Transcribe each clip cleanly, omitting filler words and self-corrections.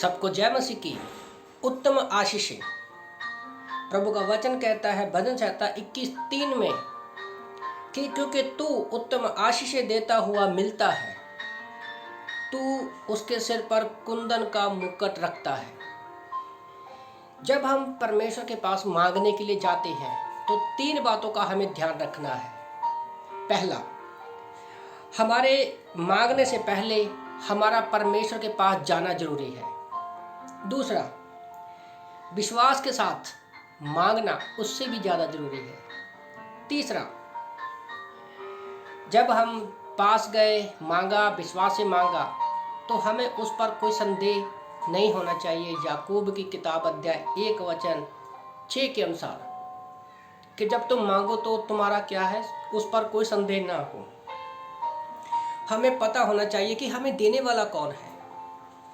सबको जय मसीह की उत्तम आशीषें। प्रभु का वचन कहता है भजन संहिता 21:3 में कि क्योंकि तू उत्तम आशीषें देता हुआ मिलता है, तू उसके सिर पर कुंदन का मुकुट रखता है। जब हम परमेश्वर के पास मांगने के लिए जाते हैं तो 3 बातों का हमें ध्यान रखना है। पहला, हमारे मांगने से पहले हमारा परमेश्वर के पास जाना जरूरी है। दूसरा, विश्वास के साथ मांगना उससे भी ज़्यादा जरूरी है। तीसरा, जब हम पास गए, मांगा, विश्वास से मांगा, तो हमें उस पर कोई संदेह नहीं होना चाहिए। याकूब की किताब अध्याय 1:6 के अनुसार कि जब तुम मांगो तो तुम्हारा क्या है, उस पर कोई संदेह ना हो। हमें पता होना चाहिए कि हमें देने वाला कौन है।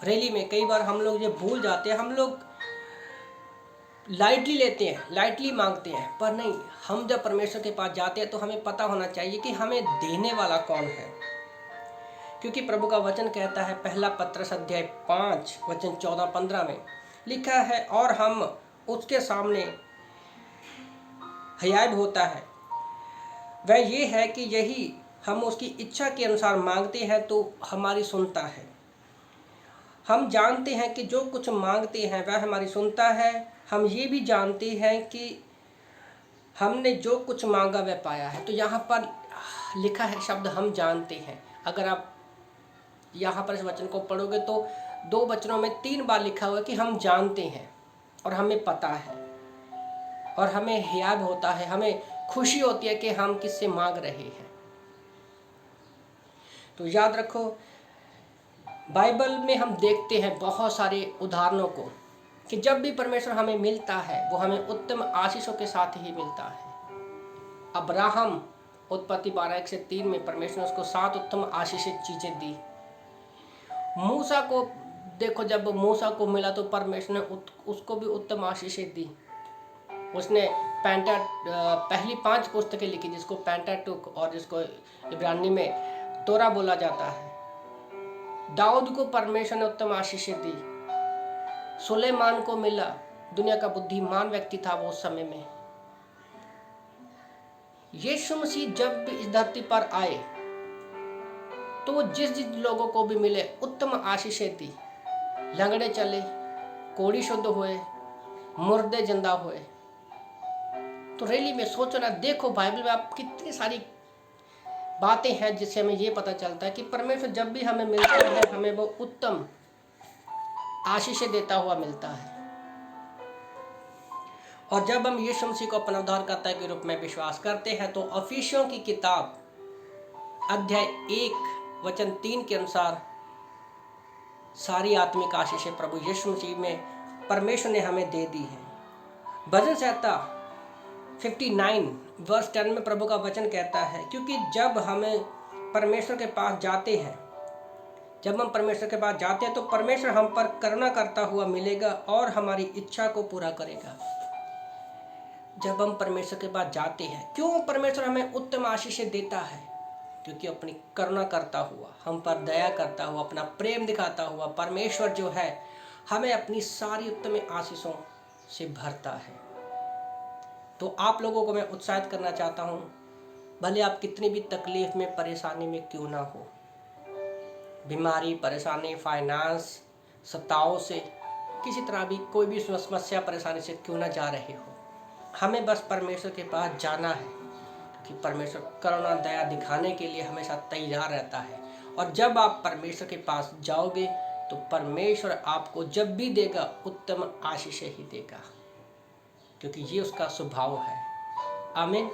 रैली में कई बार हम लोग ये भूल जाते हैं, हम लोग लाइटली लेते हैं, लाइटली मांगते हैं, पर नहीं, हम जब परमेश्वर के पास जाते हैं तो हमें पता होना चाहिए कि हमें देने वाला कौन है। क्योंकि प्रभु का वचन कहता है, पहला पत्रस अध्याय 5 वचन 14-15 में लिखा है, और हम उसके सामने हयाब होता है वह ये है कि यही हम उसकी इच्छा के अनुसार मांगते हैं तो हमारी सुनता है। हम जानते हैं कि जो कुछ मांगते हैं वह हमारी सुनता है। हम ये भी जानते हैं कि हमने जो कुछ मांगा वह पाया है। तो यहाँ पर लिखा है शब्द हम जानते हैं। अगर आप यहाँ पर इस वचन को पढ़ोगे तो 2 वचनों में 3 बार लिखा हुआ है कि हम जानते हैं और हमें पता है और हमें हियाब होता है, हमें खुशी होती है कि हम किससे मांग रहे हैं। तो याद रखो, बाइबल में हम देखते हैं बहुत सारे उदाहरणों को कि जब भी परमेश्वर हमें मिलता है वो हमें उत्तम आशीषों के साथ ही मिलता है। अब्राहम, उत्पत्ति 12:1-3 में परमेश्वर ने उसको 7 उत्तम आशीषित चीज़ें दी। मूसा को देखो, जब मूसा को मिला तो परमेश्वर ने उसको भी उत्तम आशीषें दी। उसने पहली 5 पुस्तकें लिखी, जिसको पेंटाटुक और जिसको इब्रानी में तोरा बोला जाता है। दाऊद को परमेश्वर ने उत्तम आशीषें दी। सुलेमान को मिला, दुनिया का बुद्धिमान व्यक्ति था वो उस समय में। यीशु मसीह जब भी इस धरती पर आए तो वो जिस लोगों को भी मिले उत्तम आशीषें दी। लंगड़े चले, कोढ़ी शुद्ध हुए, मुर्दे जिंदा हुए। तो रैली में सोचो ना, देखो बाइबल में आप कितनी सारी बातें हैं जिससे हमें ये पता चलता है कि परमेश्वर जब भी हमें मिलता है हमें वो उत्तम आशीषें देता हुआ मिलता है। और जब हम यीशु मसीह को अपना उद्धारकर्ता के रूप में विश्वास करते हैं तो इफिसियों की किताब अध्याय 1:3 के अनुसार सारी आत्मिक आशीषें प्रभु यीशु मसीह में परमेश्वर ने हमें दे दी है। भजन संहिता 59:10 में प्रभु का वचन कहता है, क्योंकि जब हमें परमेश्वर के पास जाते हैं, जब हम परमेश्वर के पास जाते हैं तो परमेश्वर हम पर करुणा करता हुआ मिलेगा और हमारी इच्छा को पूरा करेगा। जब हम परमेश्वर के पास जाते हैं, क्यों परमेश्वर हमें उत्तम आशीषें देता है? क्योंकि अपनी करुणा करता हुआ, हम पर दया करता हुआ, अपना प्रेम दिखाता हुआ परमेश्वर जो है हमें अपनी सारी उत्तम आशीषों से भरता है। तो आप लोगों को मैं उत्साहित करना चाहता हूँ, भले आप कितनी भी तकलीफ में, परेशानी में क्यों ना हो, बीमारी, परेशानी, फाइनेंस, सताओं से, किसी तरह भी कोई भी समस्या, परेशानी से क्यों ना जा रहे हो, हमें बस परमेश्वर के पास जाना है। क्योंकि परमेश्वर करुणा, दया दिखाने के लिए हमेशा तैयार रहता है। और जब आप परमेश्वर के पास जाओगे तो परमेश्वर आपको जब भी देगा उत्तम आशीषें ही देगा, क्योंकि ये उसका स्वभाव है। आमीन।